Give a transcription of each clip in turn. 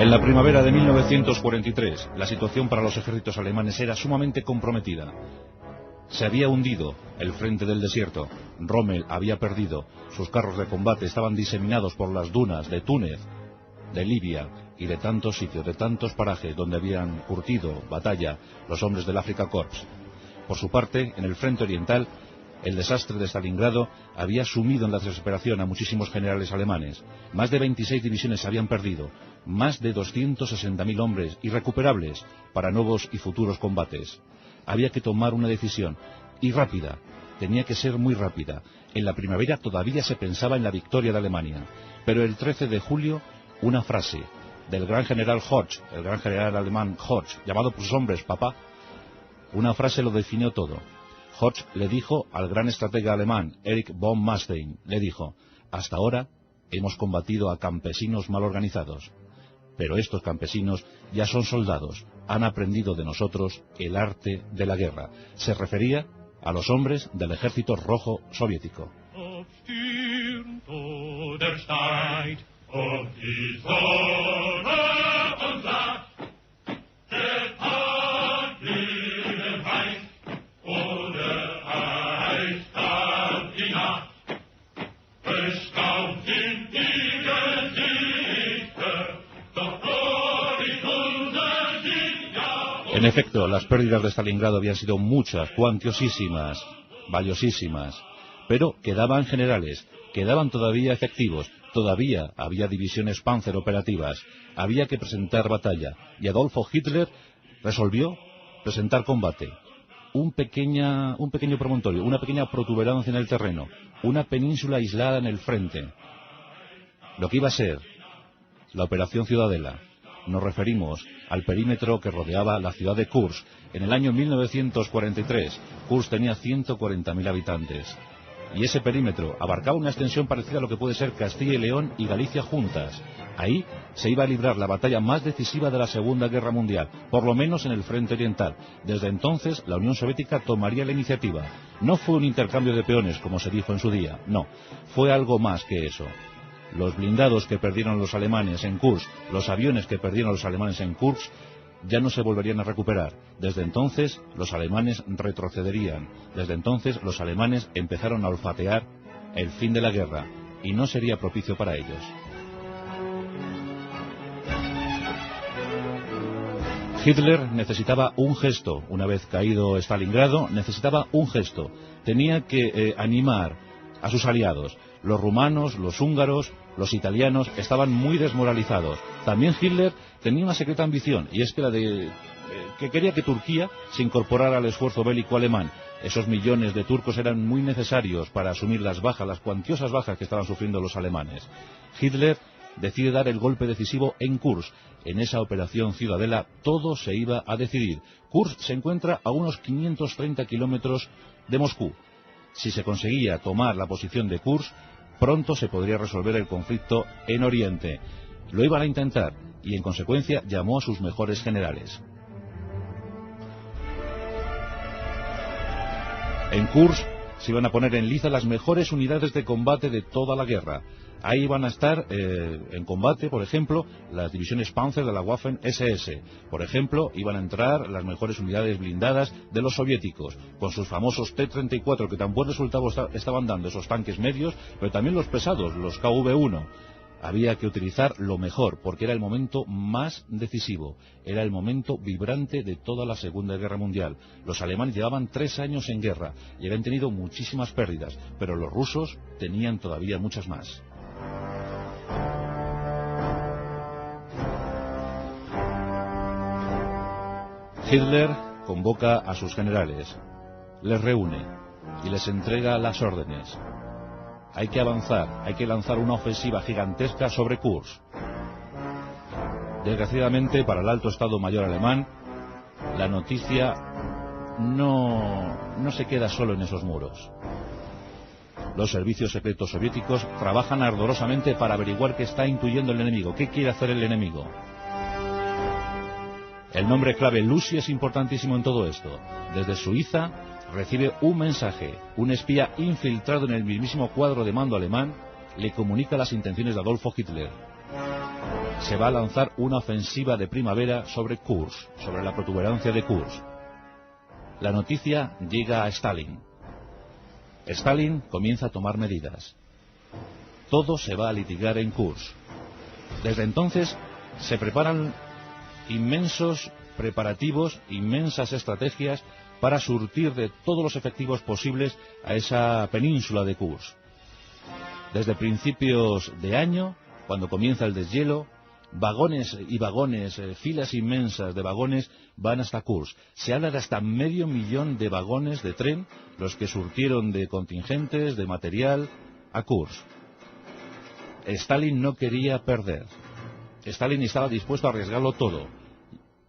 En la primavera de 1943, la situación para los ejércitos alemanes era sumamente comprometida. Se había hundido el frente del desierto, Rommel había perdido, sus carros de combate estaban diseminados por las dunas de Túnez, de Libia y de tantos sitios, de tantos parajes donde habían curtido batalla los hombres del Afrika Korps. Por su parte, en el frente oriental, el desastre de Stalingrado había sumido en la desesperación a muchísimos generales alemanes. Más de 26 divisiones se habían perdido, más de 260.000 hombres irrecuperables para nuevos y futuros combates. Había que tomar una decisión, y rápida, tenía que ser muy rápida. En la primavera todavía se pensaba en la victoria de Alemania, pero el 13 de julio, una frase del gran general Horch, el gran general alemán Horch, llamado por sus hombres papá, una frase lo definió todo. Horch le dijo al gran estratega alemán Erich von Manstein, le dijo: hasta ahora hemos combatido a campesinos mal organizados, pero estos campesinos ya son soldados, han aprendido de nosotros el arte de la guerra. Se refería a los hombres del ejército rojo soviético. En efecto, las pérdidas de Stalingrado habían sido muchas, cuantiosísimas, valiosísimas, pero quedaban generales, quedaban todavía efectivos, todavía había divisiones Panzer operativas, había que presentar batalla, y Adolfo Hitler resolvió presentar combate. Un pequeño promontorio, una pequeña protuberancia en el terreno, una península aislada en el frente. Lo que iba a ser la Operación Ciudadela. Nos referimos al perímetro que rodeaba la ciudad de Kursk. En el año 1943, Kursk tenía 140.000 habitantes. Y ese perímetro abarcaba una extensión parecida a lo que puede ser Castilla y León y Galicia juntas. Ahí se iba a librar la batalla más decisiva de la Segunda Guerra Mundial, por lo menos en el frente oriental. Desde entonces, la Unión Soviética tomaría la iniciativa. No fue un intercambio de peones, como se dijo en su día, no. Fue algo más que eso. Los blindados que perdieron los alemanes en Kursk, los aviones que perdieron los alemanes en Kursk, ya no se volverían a recuperar. Desde entonces los alemanes retrocederían. Desde entonces los alemanes empezaron a olfatear el fin de la guerra, y no sería propicio para ellos. Hitler necesitaba un gesto. Una vez caído Stalingrado, necesitaba un gesto. Tenía que animar a sus aliados. Los rumanos, los húngaros, los italianos estaban muy desmoralizados. También Hitler tenía una secreta ambición, y es que la de que quería que Turquía se incorporara al esfuerzo bélico alemán. Esos millones de turcos eran muy necesarios para asumir las bajas, las cuantiosas bajas que estaban sufriendo los alemanes. Hitler decide dar el golpe decisivo en Kursk. En esa operación Ciudadela todo se iba a decidir. Kursk se encuentra a unos 530 kilómetros de Moscú. Si se conseguía tomar la posición de Kursk, pronto se podría resolver el conflicto en Oriente. Lo iban a intentar, y en consecuencia llamó a sus mejores generales. En Kursk se iban a poner en liza las mejores unidades de combate de toda la guerra. Ahí iban a estar en combate, por ejemplo, las divisiones Panzer de la Waffen-SS. Por ejemplo, iban a entrar las mejores unidades blindadas de los soviéticos, con sus famosos T-34, que tan buen resultado estaban dando esos tanques medios, pero también los pesados, los KV-1. Había que utilizar lo mejor, porque era el momento más decisivo, era el momento vibrante de toda la Segunda Guerra Mundial. Los alemanes llevaban 3 años en guerra y habían tenido muchísimas pérdidas, pero los rusos tenían todavía muchas más. Hitler convoca a sus generales, les reúne y les entrega las órdenes. Hay que avanzar, hay que lanzar una ofensiva gigantesca sobre Kursk. Desgraciadamente para el alto Estado Mayor alemán, la noticia no se queda solo en esos muros. Los servicios secretos soviéticos trabajan ardorosamente para averiguar qué está intuyendo el enemigo, qué quiere hacer el enemigo. El nombre clave Lucy es importantísimo en todo esto. Desde Suiza recibe un mensaje. Un espía infiltrado en el mismísimo cuadro de mando alemán le comunica las intenciones de Adolfo Hitler. se va a lanzar una ofensiva de primavera sobre Kursk, sobre la protuberancia de Kursk. La noticia llega a Stalin. Stalin comienza a tomar medidas. Todo se va a litigar en Kursk. Desde entonces se preparan inmensos preparativos, inmensas estrategias para surtir de todos los efectivos posibles a esa península de Kursk. Desde principios de año, cuando comienza el deshielo, vagones y vagones, filas inmensas de vagones van hasta Kursk. Se habla de hasta 500.000 de vagones de tren, los que surtieron de contingentes, de material, a Kursk. Stalin no quería perder. Stalin estaba dispuesto a arriesgarlo todo.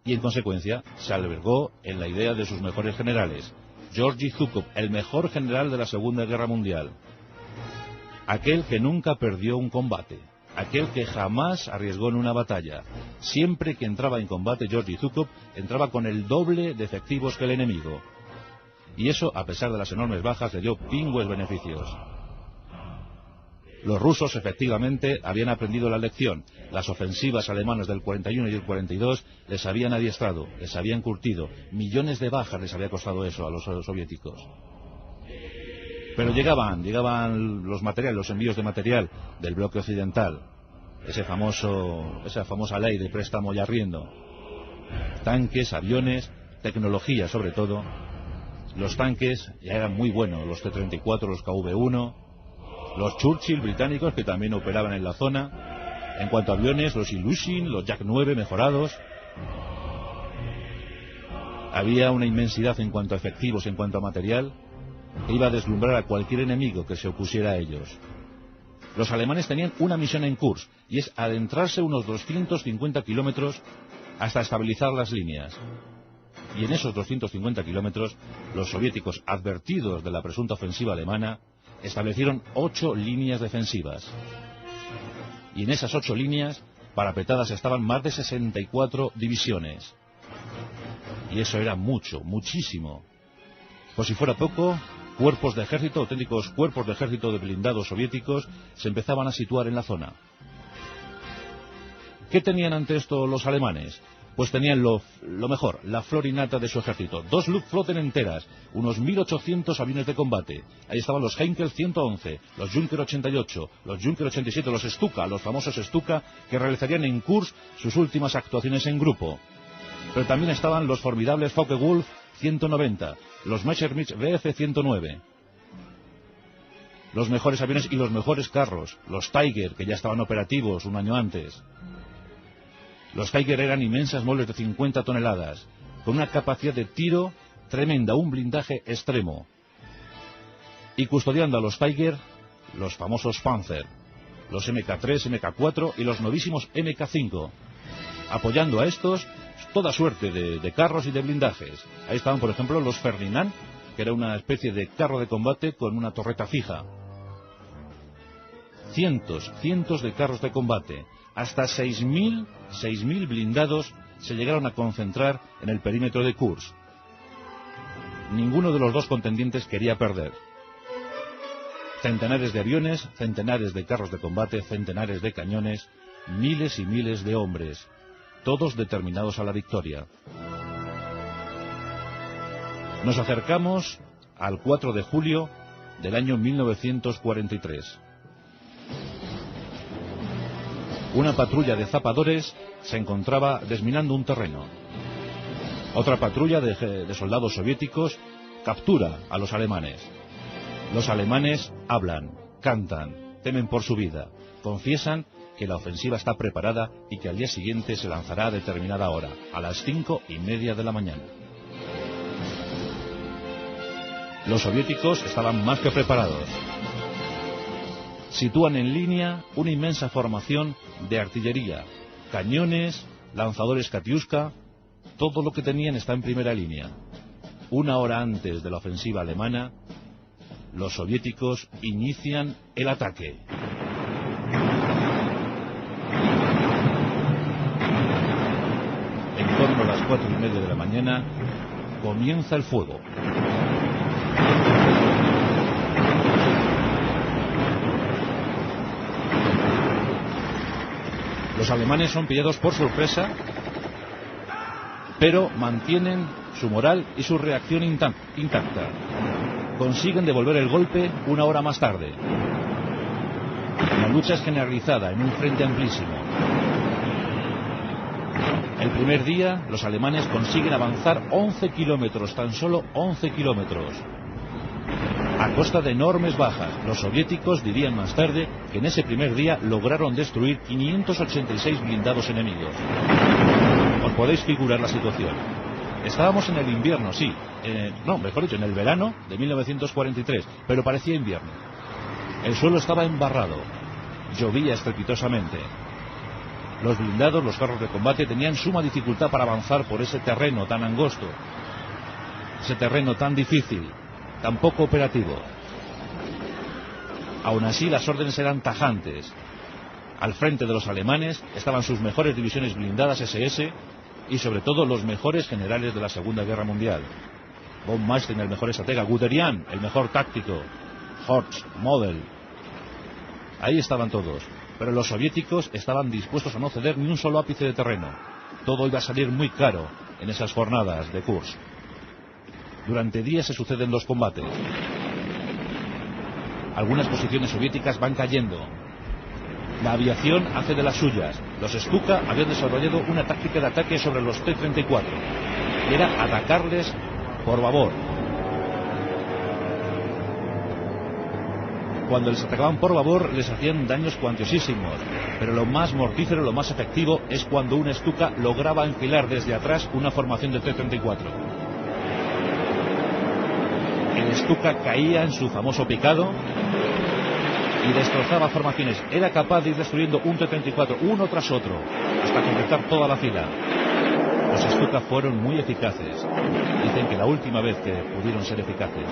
Y en consecuencia se albergó en la idea de sus mejores generales. Georgy Zhukov, el mejor general de la Segunda Guerra Mundial. Aquel que nunca perdió un combate. Aquel que jamás arriesgó en una batalla. Siempre que entraba en combate Georgy Zhukov, entraba con el doble de efectivos que el enemigo. Y eso, a pesar de las enormes bajas, le dio pingües beneficios. Los rusos, efectivamente, habían aprendido la lección. Las ofensivas alemanas del 41 y el 42 les habían adiestrado, les habían curtido. Millones de bajas les había costado eso a los soviéticos. Pero llegaban los materiales, los envíos de material del bloque occidental. Esa famosa ley de préstamo y arriendo. Tanques, aviones, tecnología sobre todo. Los tanques ya eran muy buenos, los T-34, los KV-1, los Churchill británicos que también operaban en la zona. En cuanto a aviones, los Ilyushin, los Yak-9 mejorados. Había una inmensidad en cuanto a efectivos, en cuanto a material, que iba a deslumbrar a cualquier enemigo que se opusiera a ellos. Los alemanes tenían una misión en Kursk, y es adentrarse unos 250 kilómetros hasta estabilizar las líneas. Y en esos 250 kilómetros, los soviéticos, advertidos de la presunta ofensiva alemana, establecieron 8 líneas defensivas. Y en esas 8 líneas, parapetadas estaban más de 64 divisiones. Y eso era mucho, muchísimo. Por si fuera poco, cuerpos de ejército, auténticos cuerpos de ejército de blindados soviéticos, se empezaban a situar en la zona. ¿Qué tenían ante esto los alemanes? Pues tenían lo mejor, la flor innata de su ejército. 2 Luftflotten enteras, unos 1.800 aviones de combate. Ahí estaban los Heinkel 111, los Junker 88, los Junker 87, los Stuka, los famosos Stuka, que realizarían en Kursk sus últimas actuaciones en grupo. Pero también estaban los formidables Focke-Wulf 190, los Messerschmitt Bf 109. Los mejores aviones y los mejores carros, los Tiger, que ya estaban operativos un año antes. Los Tiger eran inmensas moles de 50 toneladas, con una capacidad de tiro tremenda, un blindaje extremo. Y custodiando a los Tiger, los famosos Panzer, los MK3, MK4 y los novísimos MK5. Apoyando a estos, toda suerte de carros y de blindajes. Ahí estaban, por ejemplo, los Ferdinand, que era una especie de carro de combate con una torreta fija. Cientos de carros de combate. Hasta 6.000 blindados se llegaron a concentrar en el perímetro de Kursk. Ninguno de los dos contendientes quería perder. Centenares de aviones, centenares de carros de combate, centenares de cañones, miles y miles de hombres, todos determinados a la victoria. Nos acercamos al 4 de julio del año 1943. Una patrulla de zapadores se encontraba desminando un terreno. Otra patrulla de soldados soviéticos captura a los alemanes. Los alemanes hablan, cantan, temen por su vida, confiesan que la ofensiva está preparada y que al día siguiente se lanzará a determinada hora, a las 5:30 de la mañana. Los soviéticos estaban más que preparados. Sitúan en línea una inmensa formación de artillería, cañones, lanzadores Katyushka, todo lo que tenían está en primera línea. Una hora antes de la ofensiva alemana, los soviéticos inician el ataque. En torno a las 4:30 de la mañana comienza el fuego. Los alemanes son pillados por sorpresa, pero mantienen su moral y su reacción intacta. Consiguen devolver el golpe una hora más tarde. La lucha es generalizada en un frente amplísimo. El primer día, los alemanes consiguen avanzar 11 kilómetros, tan solo 11 kilómetros. A costa de enormes bajas. Los soviéticos dirían más tarde que en ese primer día lograron destruir 586 blindados enemigos. Os podéis figurar la situación. Estábamos en el invierno, sí. Mejor dicho, en el verano de 1943, pero parecía invierno. El suelo estaba embarrado. Llovía estrepitosamente. Los blindados, los carros de combate, tenían suma dificultad para avanzar por ese terreno tan angosto, ese terreno tan difícil, tan poco operativo. Aún así, las órdenes eran tajantes. Al frente de los alemanes estaban sus mejores divisiones blindadas SS y sobre todo los mejores generales de la Segunda Guerra Mundial. Von Manstein, el mejor estratega; Guderian, el mejor táctico; Horst, Model. Ahí estaban todos. Pero los soviéticos estaban dispuestos a no ceder ni un solo ápice de terreno. Todo iba a salir muy caro en esas jornadas de Kursk. Durante días se suceden los combates. Algunas posiciones soviéticas van cayendo. La aviación hace de las suyas. Los Stuka habían desarrollado una táctica de ataque sobre los T-34. Y era atacarles por babor. Cuando les atacaban por babor les hacían daños cuantiosísimos, pero lo más mortífero, lo más efectivo es cuando un Stuka lograba enfilar desde atrás una formación de T-34. El Stuka caía en su famoso picado y destrozaba formaciones. Era capaz de ir destruyendo un T-34 uno tras otro hasta completar toda la fila. Los Stuka fueron muy eficaces. Dicen que la última vez que pudieron ser eficaces.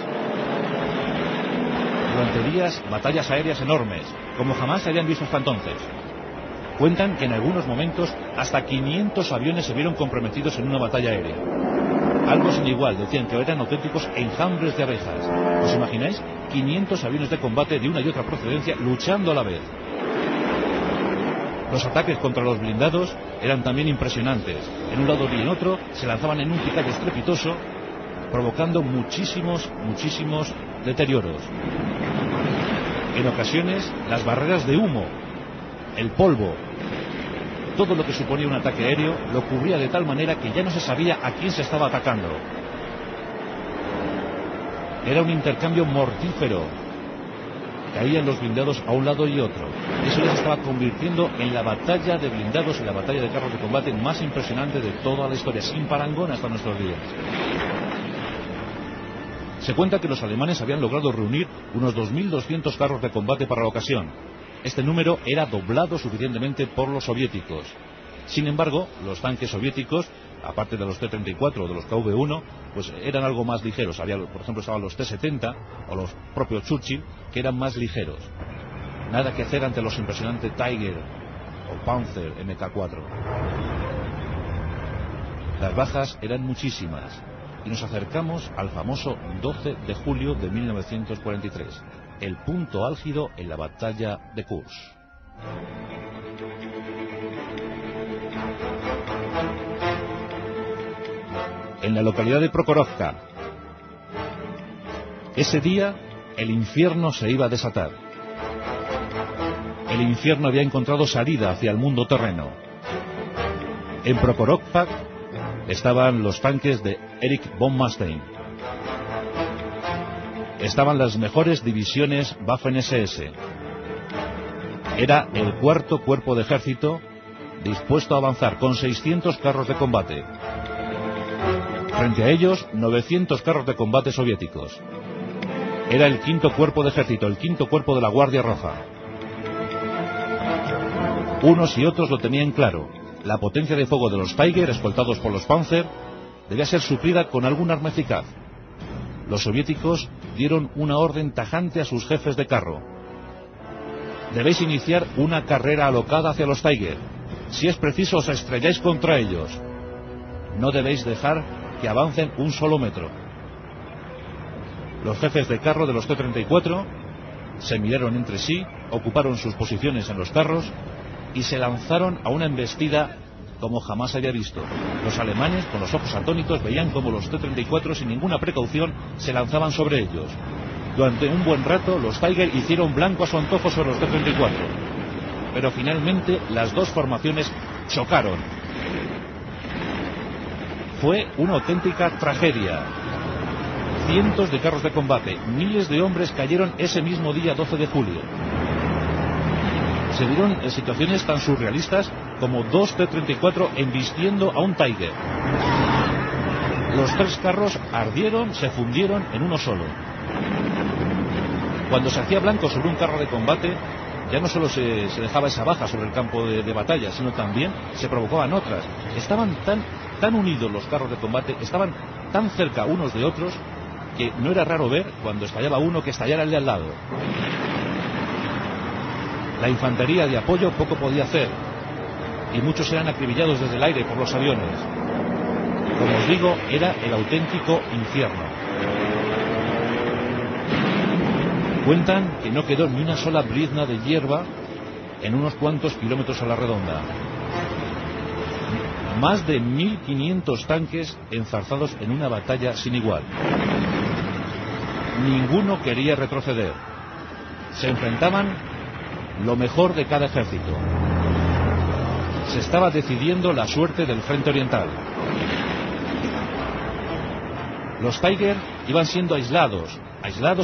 Durante días, batallas aéreas enormes, como jamás se habían visto hasta entonces. Cuentan que en algunos momentos hasta 500 aviones se vieron comprometidos en una batalla aérea. Algo sin igual, decían que eran auténticos enjambres de abejas. ¿Os imagináis? 500 aviones de combate de una y otra procedencia luchando a la vez. Los ataques contra los blindados eran también impresionantes. En un lado y en otro se lanzaban en un picado estrepitoso, provocando muchísimos deterioros. En ocasiones, las barreras de humo, el polvo, todo lo que suponía un ataque aéreo, lo cubría de tal manera que ya no se sabía a quién se estaba atacando. Era un intercambio mortífero. Caían los blindados a un lado y otro. Eso les estaba convirtiendo en la batalla de blindados y la batalla de carros de combate más impresionante de toda la historia, sin parangón hasta nuestros días. Se cuenta que los alemanes habían logrado reunir unos 2.200 carros de combate para la ocasión. Este número era doblado suficientemente por los soviéticos. Sin embargo, los tanques soviéticos, aparte de los T-34 o de los KV-1, pues eran algo más ligeros. Había, por ejemplo, estaban los T-70 o los propios Churchill, que eran más ligeros. Nada que hacer ante los impresionantes Tiger o Panzer Mk4. Las bajas eran muchísimas. Y nos acercamos al famoso 12 de julio de 1943, el punto álgido en la batalla de Kursk. En la localidad de Prokhorovka, ese día el infierno se iba a desatar. El infierno había encontrado salida hacia el mundo terreno. En Prokhorovka estaban los tanques de Erich von Manstein. Estaban las mejores divisiones Waffen-SS. Era el cuarto cuerpo de ejército dispuesto a avanzar con 600 carros de combate. Frente a ellos, 900 carros de combate soviéticos. Era el quinto cuerpo de ejército, el quinto cuerpo de la Guardia Roja. Unos y otros lo tenían claro. La potencia de fuego de los Tiger, escoltados por los Panzer, debía ser suplida con algún arma eficaz. Los soviéticos dieron una orden tajante a sus jefes de carro. Debéis iniciar una carrera alocada hacia los Tiger. Si es preciso, os estrelláis contra ellos. No debéis dejar que avancen un solo metro. Los jefes de carro de los T-34 se miraron entre sí, ocuparon sus posiciones en los carros y se lanzaron a una embestida como jamás había visto. Los alemanes, con los ojos atónitos, veían como los T-34 sin ninguna precaución se lanzaban sobre ellos. Durante un buen rato los Tiger hicieron blanco a su antojo sobre los T-34, pero finalmente las dos formaciones chocaron. Fue una auténtica tragedia. Cientos de carros de combate, miles de hombres cayeron ese mismo día 12 de julio. Se dieron situaciones tan surrealistas como dos T-34 embistiendo a un Tiger. Los tres carros ardieron, se fundieron en uno solo. Cuando se hacía blanco sobre un carro de combate, ya no solo se dejaba esa baja sobre el campo de batalla, sino también se provocaban otras. Estaban tan unidos los carros de combate, estaban tan cerca unos de otros, que no era raro ver, cuando estallaba uno, que estallara el de al lado. La infantería de apoyo poco podía hacer, y muchos eran acribillados desde el aire por los aviones. Como os digo, era el auténtico infierno. Cuentan que no quedó ni una sola brizna de hierba en unos cuantos kilómetros a la redonda. Más de 1.500 tanques enzarzados en una batalla sin igual. Ninguno quería retroceder. Se enfrentaban lo mejor de cada ejército. Se estaba decidiendo la suerte del frente oriental. Los Tiger iban siendo aislados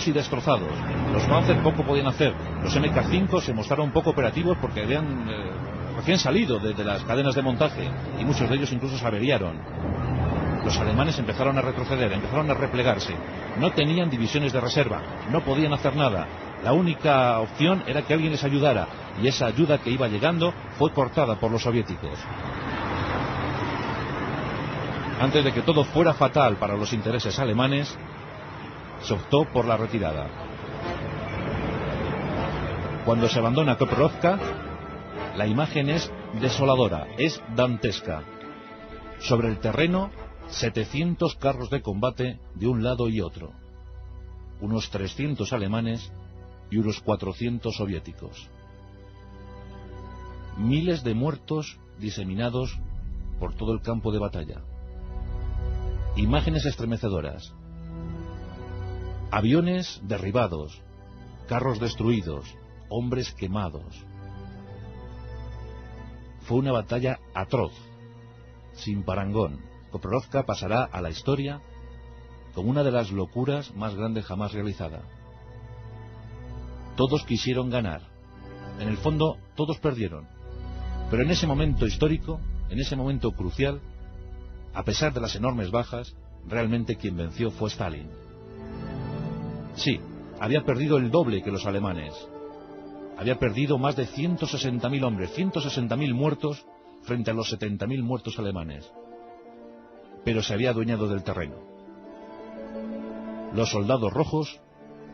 y destrozados. Los Panzer poco podían hacer. Los MK5 se mostraron poco operativos porque habían recién salido de las cadenas de montaje, y muchos de ellos incluso se averiaron. Los alemanes empezaron a retroceder, empezaron a replegarse. No tenían divisiones de reserva, no podían hacer nada. La única opción era que alguien les ayudara, y esa ayuda que iba llegando fue cortada por los soviéticos. Antes de que todo fuera fatal para los intereses alemanes, se optó por la retirada. Cuando se abandona Kuprovka, la imagen es desoladora, es dantesca. Sobre el terreno, 700 carros de combate de un lado y otro. Unos 300 alemanes y unos 400 soviéticos. Miles de muertos diseminados por todo el campo de batalla. Imágenes estremecedoras. Aviones derribados, carros destruidos, hombres quemados. Fue una batalla atroz, sin parangón. Kuprovka pasará a la historia como una de las locuras más grandes jamás realizada. Todos quisieron ganar. En el fondo, todos perdieron. Pero en ese momento histórico, en ese momento crucial, a pesar de las enormes bajas, realmente quien venció fue Stalin. Sí, había perdido el doble que los alemanes. Había perdido más de 160.000 hombres, 160.000 muertos frente a los 70.000 muertos alemanes. Pero se había adueñado del terreno. Los soldados rojos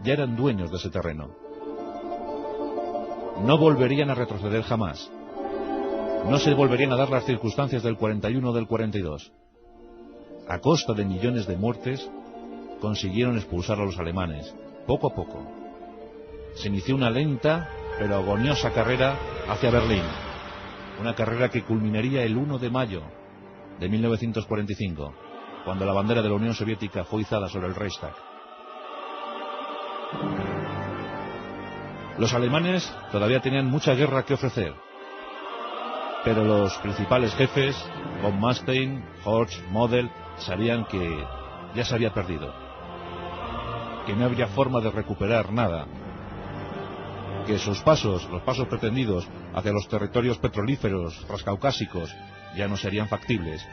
ya eran dueños de ese terreno. No volverían a retroceder jamás. No se volverían a dar las circunstancias del 41 o del 42. A costa de millones de muertes, consiguieron expulsar a los alemanes, poco a poco. Se inició una lenta pero agoniosa carrera hacia Berlín. Una carrera que culminaría el 1 de mayo de 1945, cuando la bandera de la Unión Soviética fue izada sobre el Reichstag. Los alemanes todavía tenían mucha guerra que ofrecer, pero los principales jefes, von Manstein, Horch, Model, sabían que ya se había perdido, que no habría forma de recuperar nada, que sus pasos, los pasos pretendidos hacia los territorios petrolíferos transcaucásicos ya no serían factibles,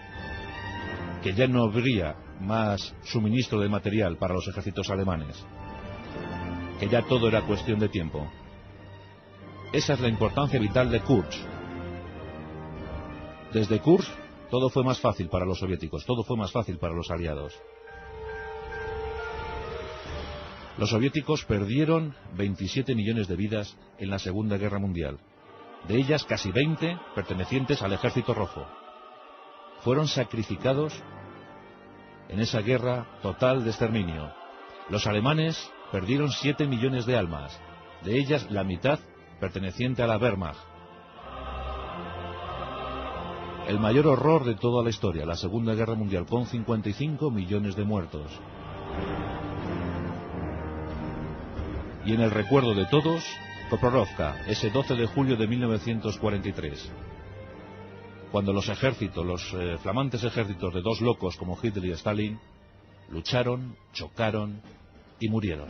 que ya no habría más suministro de material para los ejércitos alemanes, que ya todo era cuestión de tiempo. Esa es la importancia vital de Kursk. Desde Kursk todo fue más fácil para los soviéticos, todo fue más fácil para los aliados. Los soviéticos perdieron 27 millones de vidas en la Segunda Guerra Mundial, de ellas casi 20 pertenecientes al Ejército Rojo. Fueron sacrificados en esa guerra total de exterminio. Los alemanes perdieron 7 millones de almas, de ellas la mitad perteneciente a la Wehrmacht. El mayor horror de toda la historia, la Segunda Guerra Mundial, con 55 millones de muertos. Y en el recuerdo de todos, Prokhorovka, ese 12 de julio de 1943, cuando los ejércitos, los flamantes ejércitos de dos locos como Hitler y Stalin, lucharon, chocaron y murieron.